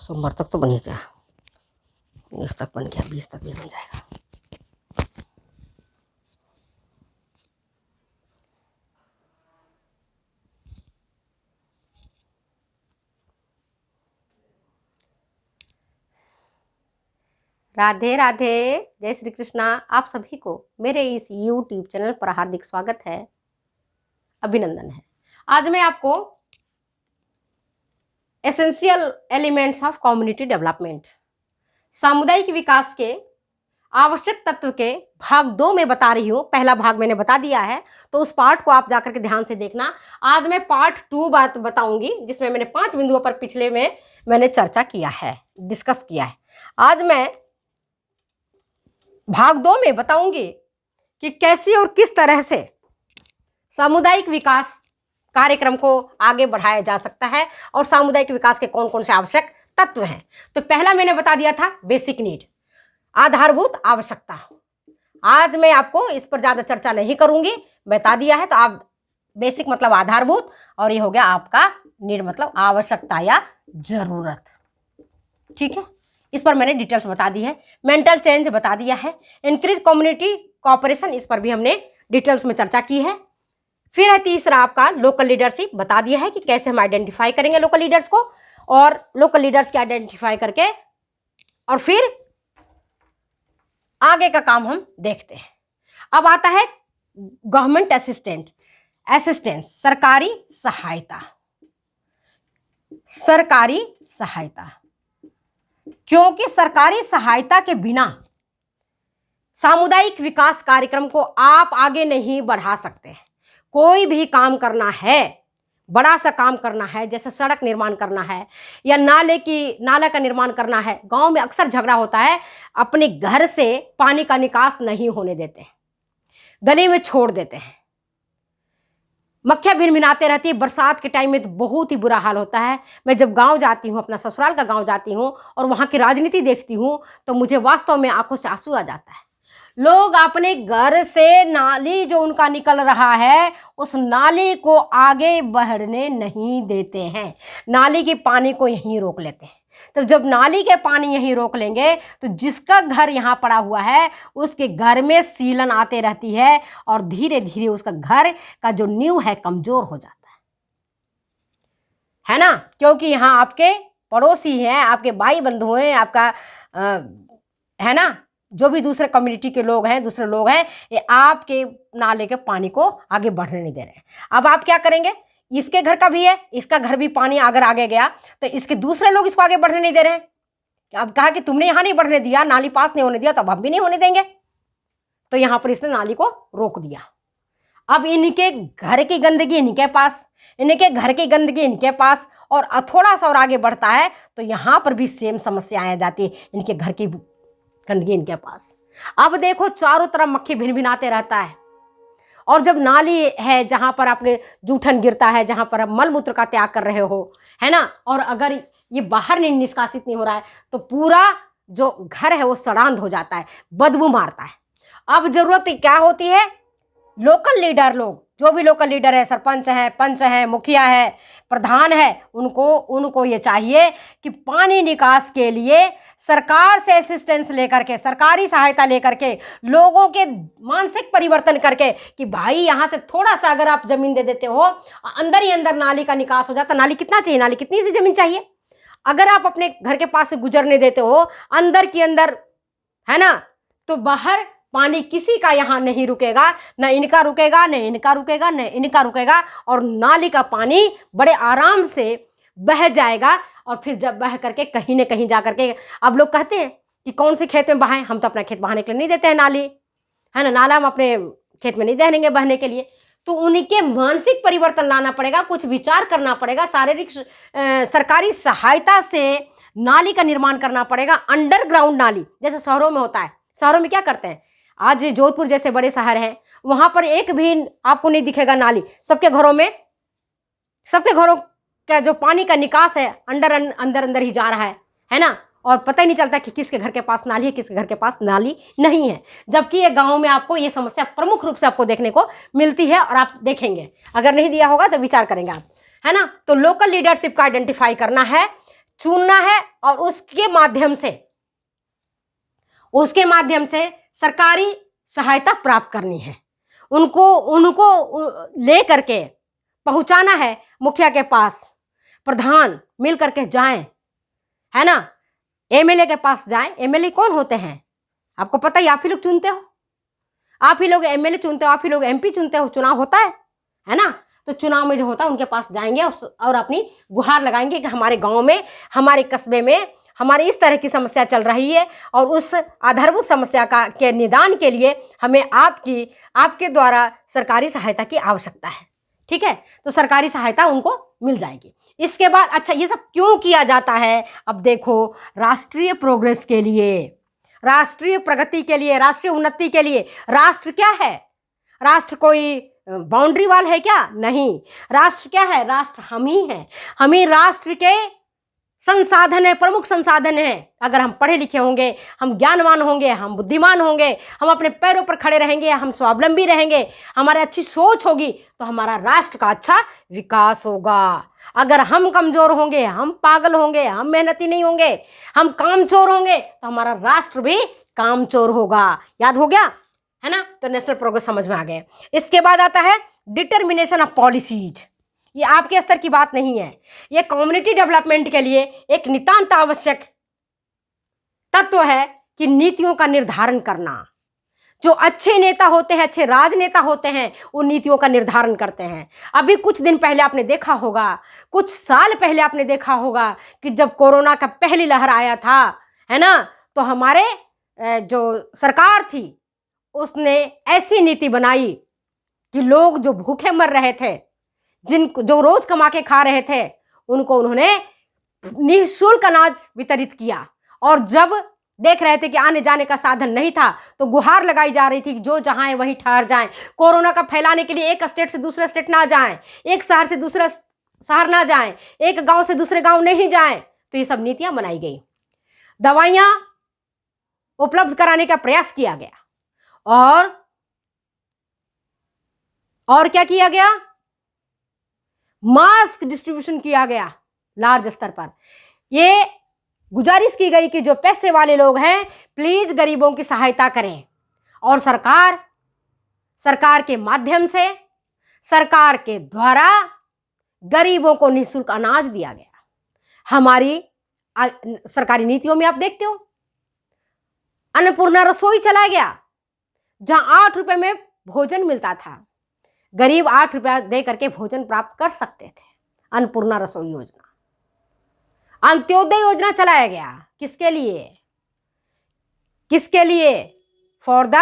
सोमवार तक तो बन गया, 19 तक बन गया, 20 तक भी बन जाएगा। राधे राधे, जय श्री कृष्णा। आप सभी को मेरे इस YouTube चैनल पर हार्दिक स्वागत है, अभिनंदन है। आज मैं आपको essential elements of community development, सामुदायिक विकास के आवश्यक तत्व के भाग 2 में बता रही हूँ। पहला भाग मैंने बता दिया है, तो उस पार्ट को आप जाकर के ध्यान से देखना। आज मैं पार्ट 2 बात बताऊंगी, जिसमें मैंने 5 बिंदुओं पर पिछले में मैंने चर्चा किया है, डिस्कस किया है। आज मैं भाग 2 में बताऊंगी कि कैसे और किस तरह से सामुदायिक विकास कार्यक्रम को आगे बढ़ाया जा सकता है और सामुदायिक विकास के कौन कौन से आवश्यक तत्व हैं। तो पहला मैंने बता दिया था बेसिक नीड, आधारभूत आवश्यकता। आज मैं आपको इस पर ज्यादा चर्चा नहीं करूंगी, बता दिया है। तो आप बेसिक मतलब आधारभूत, और ये हो गया आपका नीड मतलब आवश्यकता या जरूरत। ठीक है, इस पर मैंने डिटेल्स बता दी है। मेंटल चेंज बता दिया है। इंक्रीज कम्युनिटी कोऑपरेशन, इस पर भी हमने डिटेल्स में चर्चा की है। फिर है तीसरा आपका लोकल लीडरशिप, बता दिया है कि कैसे हम आइडेंटिफाई करेंगे लोकल लीडर्स को, और लोकल लीडर्स की आइडेंटिफाई करके और फिर आगे का काम हम देखते हैं। अब आता है गवर्नमेंट असिस्टेंस, सरकारी सहायता। सरकारी सहायता, क्योंकि सरकारी सहायता के बिना सामुदायिक विकास कार्यक्रम को आप आगे नहीं बढ़ा सकते। कोई भी काम करना है, बड़ा सा काम करना है, जैसे सड़क निर्माण करना है या नाला का निर्माण करना है। गांव में अक्सर झगड़ा होता है, अपने घर से पानी का निकास नहीं होने देते, गली में छोड़ देते हैं, मक्खियां भिनभिनाते रहती है। बरसात के टाइम में तो बहुत ही बुरा हाल होता है। मैं जब गांव जाती हूँ, अपना ससुराल का गांव जाती हूँ और वहाँ की राजनीति देखती हूँ, तो मुझे वास्तव में आंखों से आंसू आ जाता है। लोग अपने घर से नाली जो उनका निकल रहा है, उस नाली को आगे बढ़ने नहीं देते हैं, नाली के पानी को यहीं रोक लेते हैं। तो जब नाली के पानी यहीं रोक लेंगे तो जिसका घर यहाँ पड़ा हुआ है उसके घर में सीलन आते रहती है और धीरे धीरे उसका घर का जो नींव है कमजोर हो जाता है ना। क्योंकि यहाँ आपके पड़ोसी हैं, आपके भाई बंधु हैं, आपका है ना, जो भी दूसरे कम्युनिटी के लोग हैं, दूसरे लोग हैं, ये आपके नाले के पानी को आगे बढ़ने नहीं दे रहे हैं। अब आप क्या करेंगे, इसके घर का भी है, इसका घर भी पानी अगर आगे गया तो इसके दूसरे लोग इसको आगे बढ़ने नहीं दे रहे हैं। अब कहा कि तुमने यहाँ नहीं बढ़ने दिया, नाली पास नहीं होने दिया, तो अब हम भी नहीं होने देंगे। तो यहाँ पर इसने नाली को रोक दिया। अब इनके घर की गंदगी इनके पास, इनके घर की गंदगी इनके पास, और थोड़ा सा और आगे बढ़ता है तो यहाँ पर भी सेम समस्या आ जाती है, इनके घर की गंदगी इनके पास। अब देखो चारों तरफ मक्खी भिनभिनाते रहता है, और जब नाली है जहाँ पर आपके जूठन गिरता है, जहाँ पर आप मल मूत्र का त्याग कर रहे हो, है ना, और अगर ये बाहर नहीं निष्कासित नहीं हो रहा है तो पूरा जो घर है वो सड़ांध हो जाता है, बदबू मारता है। अब जरूरत क्या होती है, लोकल लीडर लोग, जो भी लोकल लीडर है, सरपंच है, पंच है, मुखिया है, प्रधान है, उनको ये चाहिए कि पानी निकास के लिए सरकार से असिस्टेंस लेकर के, सरकारी सहायता लेकर के, लोगों के मानसिक परिवर्तन करके कि भाई यहाँ से थोड़ा सा अगर आप जमीन दे देते हो, अंदर ही अंदर नाली का निकास हो जाता। नाली कितना चाहिए, नाली कितनी सी जमीन चाहिए, अगर आप अपने घर के पास से गुजरने देते हो अंदर की अंदर, है ना, तो बाहर पानी किसी का यहाँ नहीं रुकेगा, न इनका रुकेगा, न इनका रुकेगा, न इनका रुकेगा, और नाली का पानी बड़े आराम से बह जाएगा। और फिर जब बह करके कहीं न कहीं जा करके, अब लोग कहते हैं कि कौन से खेत में बहाएं, हम तो अपना खेत बहाने के लिए नहीं देते हैं नाली, है ना, नाला हम अपने खेत में नहीं देंगे बहने के लिए। तो उनके मानसिक परिवर्तन लाना पड़ेगा, कुछ विचार करना पड़ेगा, शारीरिक सरकारी सहायता से नाली का निर्माण करना पड़ेगा, अंडरग्राउंड नाली, जैसे शहरों में होता है। शहरों में क्या करते हैं, आज जोधपुर जैसे बड़े शहर हैं, वहाँ पर एक भी आपको नहीं दिखेगा नाली, सबके घरों में, सबके घरों का जो पानी का निकास है अंदर ही जा रहा है ना, और पता ही नहीं चलता कि किसके घर के पास नाली है, किसके घर के पास नाली नहीं है। जबकि ये गाँव में आपको ये समस्या प्रमुख रूप से आपको देखने को मिलती है, और आप देखेंगे, अगर नहीं दिया होगा तो विचार करेंगे आप, है ना। तो लोकल लीडरशिप का आइडेंटिफाई करना है, चुनना है और उसके माध्यम से सरकारी सहायता प्राप्त करनी है। उनको ले करके पहुंचाना है मुखिया के पास, प्रधान मिल करके जाएं, है ना, एमएलए के पास जाएं। एमएलए कौन होते हैं आपको पता ही, आप ही लोग चुनते हो, आप ही लोग एमएलए चुनते हो, आप ही लोग एमपी चुनते हो, चुनाव होता है ना। तो चुनाव में जो होता है उनके पास जाएंगे और अपनी गुहार लगाएंगे कि हमारे गांव में, हमारे कस्बे में हमारे इस तरह की समस्या चल रही है और उस आधारभूत समस्या के निदान के लिए हमें आपके द्वारा सरकारी सहायता की आवश्यकता है। ठीक है, तो सरकारी सहायता उनको मिल जाएगी। इसके बाद अच्छा, ये सब क्यों किया जाता है? अब देखो, राष्ट्रीय प्रोग्रेस के लिए, राष्ट्रीय प्रगति के लिए, राष्ट्रीय उन्नति के लिए। राष्ट्र क्या है? राष्ट्र कोई बाउंड्री वाल है क्या? नहीं। राष्ट्र क्या है? राष्ट्र हम ही हैं। हम ही राष्ट्र के संसाधन है, प्रमुख संसाधन है। अगर हम पढ़े लिखे होंगे, हम ज्ञानवान होंगे, हम बुद्धिमान होंगे, हम अपने पैरों पर खड़े रहेंगे, हम स्वावलंबी रहेंगे, हमारी अच्छी सोच होगी, तो हमारा राष्ट्र का अच्छा विकास होगा। अगर हम कमजोर होंगे, हम पागल होंगे, हम मेहनती नहीं होंगे, हम कामचोर होंगे, तो हमारा राष्ट्र भी कामचोर होगा। याद हो गया, है ना? तो नेशनल प्रोग्रेस समझ में आ गए। इसके बाद आता है डिटर्मिनेशन ऑफ पॉलिसीज। ये आपके स्तर की बात नहीं है, ये कम्युनिटी डेवलपमेंट के लिए एक नितांत आवश्यक तत्व है कि नीतियों का निर्धारण करना। जो अच्छे नेता होते हैं, अच्छे राजनेता होते हैं, वो नीतियों का निर्धारण करते हैं। अभी कुछ दिन पहले आपने देखा होगा, कुछ साल पहले आपने देखा होगा कि जब कोरोना का पहली लहर आया था, है ना, तो हमारे जो सरकार थी उसने ऐसी नीति बनाई कि लोग जो भूखे मर रहे थे, जो रोज कमा के खा रहे थे, उनको उन्होंने निःशुल्क अनाज वितरित किया। और जब देख रहे थे कि आने जाने का साधन नहीं था, तो गुहार लगाई जा रही थी कि जो जहां है वहीं ठहर जाएं। कोरोना का फैलाने के लिए एक स्टेट से दूसरे स्टेट ना जाएं, एक शहर से दूसरा शहर ना जाएं, एक गांव से दूसरे गांव नहीं जाएं। तो ये सब नीतियां बनाई गई, दवाइयां उपलब्ध कराने का प्रयास किया गया, और क्या किया गया? मास्क डिस्ट्रीब्यूशन किया गया लार्ज स्तर पर। ये गुजारिश की गई कि जो पैसे वाले लोग हैं, प्लीज गरीबों की सहायता करें। और सरकार के माध्यम से, सरकार के द्वारा गरीबों को निःशुल्क अनाज दिया गया। हमारी सरकारी नीतियों में आप देखते हो, अन्नपूर्णा रसोई चला गया, जहां 8 रुपए में भोजन मिलता था। गरीब 8 रुपया दे करके भोजन प्राप्त कर सकते थे। अन्नपूर्णा रसोई योजना, अंत्योदय योजना चलाया गया। किसके लिए? For the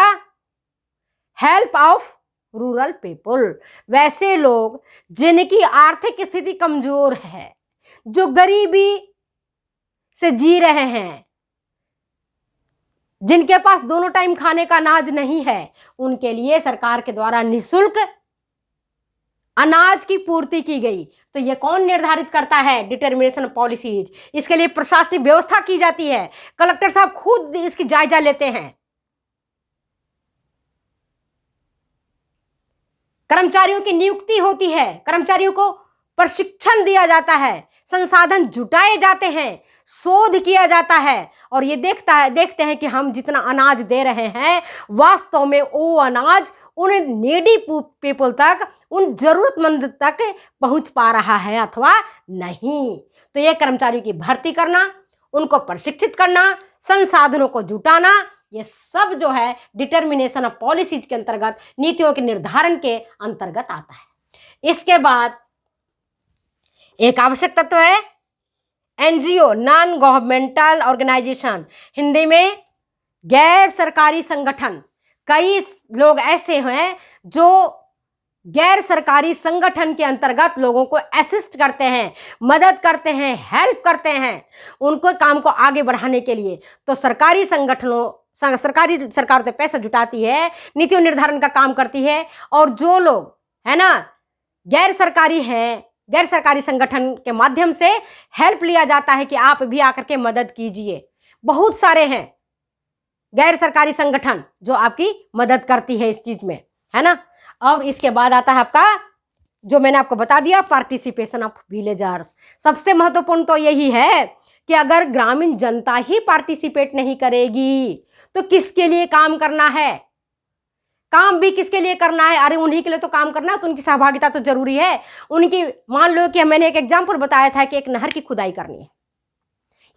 help of rural people. वैसे लोग जिनकी आर्थिक स्थिति कमजोर है, जो गरीबी से जी रहे हैं, जिनके पास दोनों टाइम खाने का अनाज नहीं है, उनके लिए सरकार के द्वारा निःशुल्क अनाज की पूर्ति की गई। तो ये कौन निर्धारित करता है? Determination policies. इसके लिए प्रशासनिक व्यवस्था की जाती है, कलेक्टर साहब खुद इसकी जायजा लेते हैं। कर्मचारियों की नियुक्ति होती है, कर्मचारियों को प्रशिक्षण दिया जाता है, संसाधन जुटाए जाते हैं, शोध किया जाता है, और ये देखते हैं कि हम जितना अनाज दे रहे हैं, वास्तव में वो अनाज उन नीडी पीपल तक, उन जरूरतमंद तक पहुंच पा रहा है अथवा नहीं। तो ये कर्मचारियों की भर्ती करना, उनको प्रशिक्षित करना, संसाधनों को जुटाना, ये सब जो है डिटर्मिनेशन ऑफ पॉलिसीज के अंतर्गत, नीतियों के निर्धारण के अंतर्गत आता है। इसके बाद एक आवश्यक तत्व है NGO, non governmental organisation, Hindi में गैर सरकारी संगठन। कई लोग ऐसे हैं जो गैर सरकारी संगठन के अंतर्गत लोगों को असिस्ट करते हैं, मदद करते हैं, हेल्प करते हैं उनको काम को आगे बढ़ाने के लिए। तो सरकारी संगठनों, सरकार तो पैसा जुटाती है, नीतियों निर्धारण का काम करती है, और जो लोग है ना गैर सरकारी हैं, गैर सरकारी संगठन के माध्यम से हेल्प लिया जाता है कि आप भी आकर के मदद कीजिए। बहुत सारे हैं गैर सरकारी संगठन जो आपकी मदद करती है इस चीज में, है ना। और इसके बाद आता है आपका, जो मैंने आपको बता दिया, पार्टिसिपेशन ऑफ विलेजर्स। सबसे महत्वपूर्ण तो यही है कि अगर ग्रामीण जनता ही पार्टिसिपेट नहीं करेगी तो किसके लिए काम करना है? काम भी किसके लिए करना है? अरे उन्हीं के लिए तो काम करना है, तो उनकी सहभागिता तो जरूरी है। उनकी, मान लो कि मैंने एक एग्जाम्पल बताया था कि एक नहर की खुदाई करनी है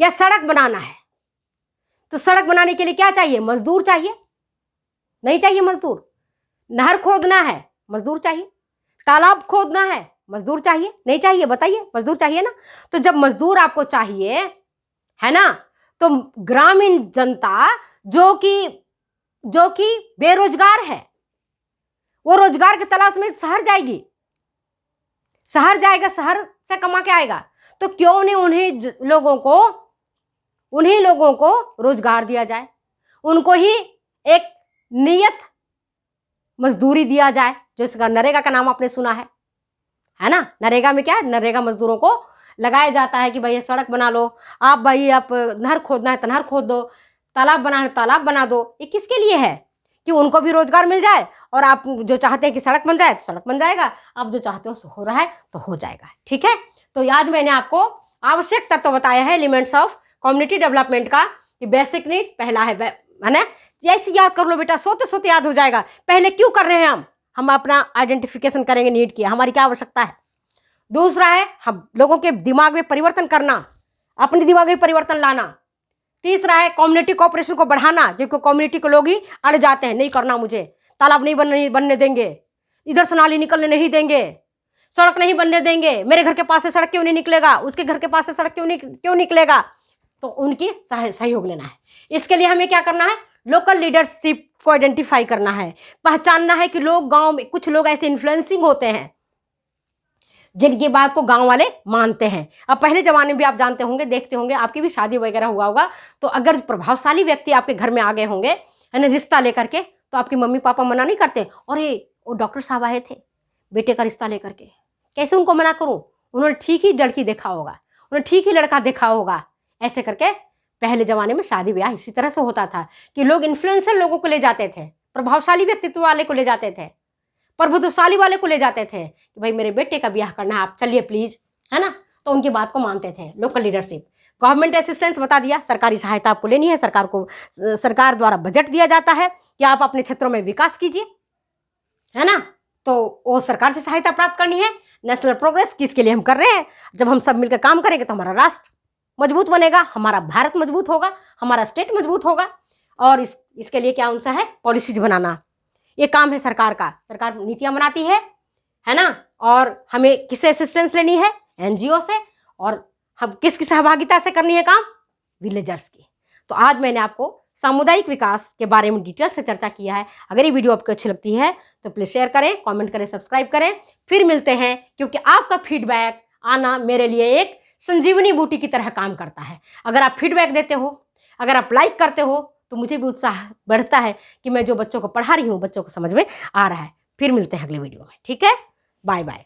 या सड़क बनाना है, तो सड़क बनाने के लिए क्या चाहिए? मजदूर चाहिए, नहीं चाहिए मजदूर? नहर खोदना है, मजदूर चाहिए। तालाब खोदना है, मजदूर चाहिए, नहीं चाहिए? बताइए, मजदूर चाहिए ना। तो जब मजदूर आपको चाहिए, है ना, तो ग्रामीण जनता जो कि बेरोजगार है, वो रोजगार की तलाश में शहर जाएगी, शहर जाएगा, शहर से कमा के आएगा। तो क्यों नहीं उन्हीं लोगों को रोजगार दिया जाए, उनको ही एक नियत मजदूरी दिया जाए, जो इसका नरेगा का नाम आपने सुना है ना। नरेगा में क्या है? नरेगा मजदूरों को लगाया जाता है कि भाई सड़क बना लो, आप नहर खोदना है तो नहर खोद दो, तालाब बनाना है तालाब बना दो। ये किसके लिए है? कि उनको भी रोजगार मिल जाए, और आप जो चाहते हैं कि सड़क बन जाए तो सड़क बन जाएगा, आप जो चाहते हो हो रहा है तो हो जाएगा। ठीक है, तो आज मैंने आपको आवश्यक तत्व बताया है एलिमेंट्स ऑफ कम्युनिटी डेवलपमेंट का। कि बेसिक नीड पहला है ना, जैसे याद कर लो बेटा, सोते सोते याद हो जाएगा। पहले क्यों कर रहे हैं हम अपना आइडेंटिफिकेशन करेंगे नीड की, हमारी क्या आवश्यकता है। दूसरा है हम लोगों के दिमाग में परिवर्तन करना, अपने दिमाग में परिवर्तन लाना। तीसरा है कम्युनिटी कोऑपरेशन को बढ़ाना, क्योंकि कम्युनिटी के लोग ही अड़ जाते हैं, नहीं करना मुझे, तालाब नहीं बनने देंगे, इधर से नाली निकलने नहीं देंगे, सड़क नहीं बनने देंगे, मेरे घर के पास से सड़क क्यों नहीं निकलेगा, उसके घर के पास से सड़क क्यों निकलेगा। तो उनकी सहयोग लेना है। इसके लिए हमें क्या करना है? लोकल लीडरशिप को आइडेंटिफाई करना है, पहचानना है कि लोग गांव में, कुछ लोग ऐसे इन्फ्लुएंसिंग होते हैं जिनकी बात को गांव वाले मानते हैं। अब पहले जमाने में भी आप जानते होंगे, देखते होंगे, आपकी भी शादी वगैरह हुआ होगा, तो अगर प्रभावशाली व्यक्ति आपके घर में आ गए होंगे, है ना, रिश्ता लेकर के, तो आपके मम्मी पापा मना नहीं करते। अरे वो डॉक्टर साहब आए थे बेटे का रिश्ता लेकर के, कैसे उनको मना करूं, उन्होंने ठीक ही लड़की देखा होगा, उन्होंने ठीक ही लड़का देखा होगा। ऐसे करके पहले जमाने में शादी ब्याह इसी तरह से होता था कि लोग इन्फ्लुएंसर लोगों को ले जाते थे, प्रभावशाली व्यक्तित्व वाले को ले जाते थे, प्रभुत्वशाली वाले को ले जाते थे कि भाई मेरे बेटे का ब्याह करना है, आप चलिए प्लीज, है ना। तो उनकी बात को मानते थे। लोकल लीडरशिप, गवर्नमेंट असिस्टेंस बता दिया, सरकारी सहायता आपको लेनी है, सरकार द्वारा बजट दिया जाता है कि आप अपने क्षेत्रों में विकास कीजिए, है ना। तो वो सरकार से सहायता प्राप्त करनी है। नेशनल प्रोग्रेस किसके लिए हम कर रहे हैं? जब हम सब मिलकर काम करेंगे तो हमारा राष्ट्र मजबूत बनेगा, हमारा भारत मजबूत होगा, हमारा स्टेट मजबूत होगा। और इसके लिए क्या उनसा है? पॉलिसीज बनाना, ये काम है सरकार का। सरकार नीतियां बनाती है ना। और हमें किससे असिस्टेंस लेनी है? एनजीओ से। और हम किसकी सहभागिता से करनी है काम? विलेजर्स की। तो आज मैंने आपको सामुदायिक विकास के बारे में डिटेल से चर्चा किया है। अगर ये वीडियो आपको अच्छी लगती है तो प्लीज़ शेयर करें, कमेंट करें, सब्सक्राइब करें। फिर मिलते हैं, क्योंकि आपका फीडबैक आना मेरे लिए एक संजीवनी बूटी की तरह काम करता है। अगर आप फीडबैक देते हो, अगर आप लाइक करते हो, तो मुझे भी उत्साह बढ़ता है कि मैं जो बच्चों को पढ़ा रही हूँ, बच्चों को समझ में आ रहा है। फिर मिलते हैं अगले वीडियो में। ठीक है, बाय बाय।